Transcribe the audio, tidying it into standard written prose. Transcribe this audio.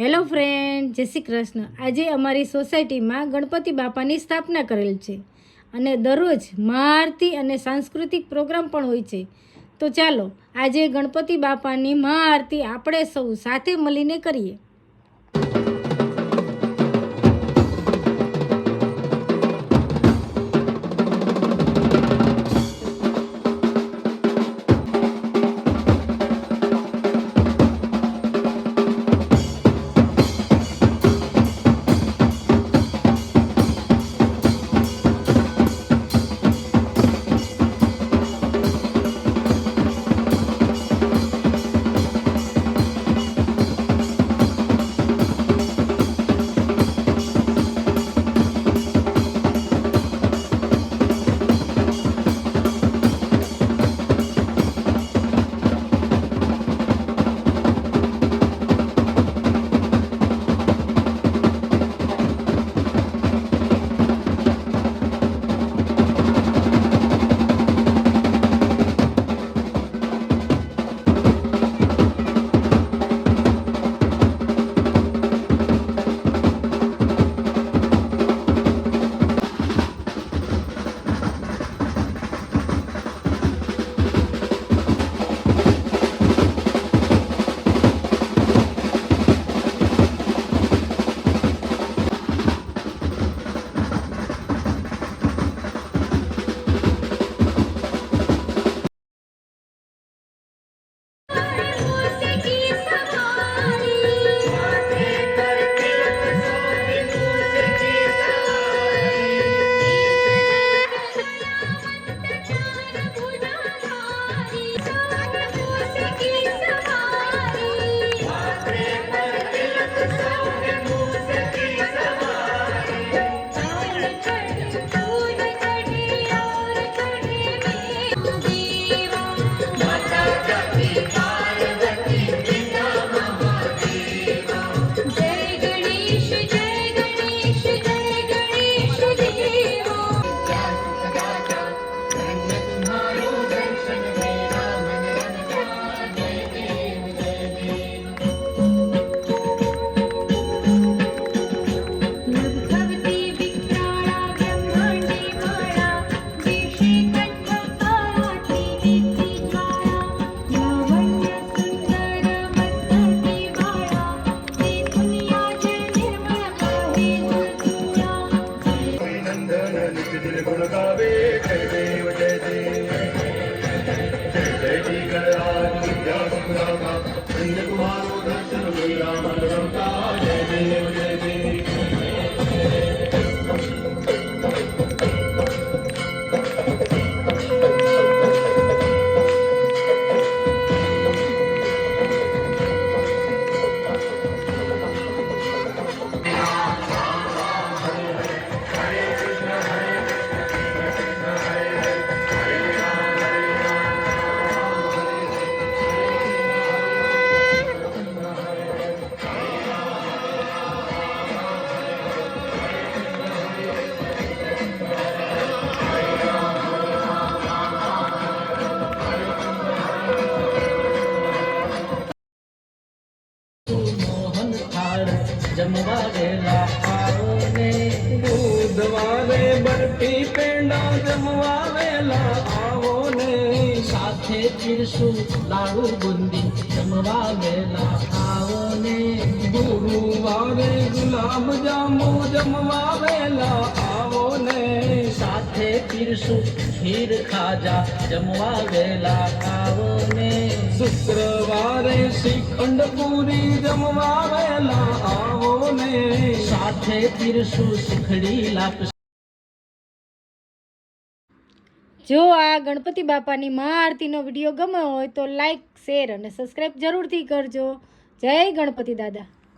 Hello friend, જય શ્રી કૃષ્ણ। આજે અમારી સોસાયટીમાં ગણપતિ બાપાની સ્થાપના કરેલ છે અને દરરોજ મહાઆરતી અને સાંસ્કૃતિક પ્રોગ્રામ પણ હોય છે। તો ચાલો આજે ગણપતિ બાપાની મહાઆરતી આપણે સૌ સાથે મળીને કરીએ। जमवा वेला आओ ने बुधवारे बर्फी पेंडा जमवा वेला आओ ने साथे पीरसू लाडू बूंदी जमवा वेला आओ ने गुरुवारे गुलाब जामु जमवा वेला आओ ने साथे पीरसू खीर खाजा जमवा वेला आओ ने शुक्रवारे श्रीखंड पूरी जमवा वेला आओ ने साथे पीरसू सुखड़ी लाप। જો આ ગણપતિ બાપાની મહાઆરતીનો વિડીયો ગમ્યો હોય તો લાઈક, શેર અને સબસ્ક્રાઈબ જરૂરથી કરજો। જય ગણપતિ દાદા।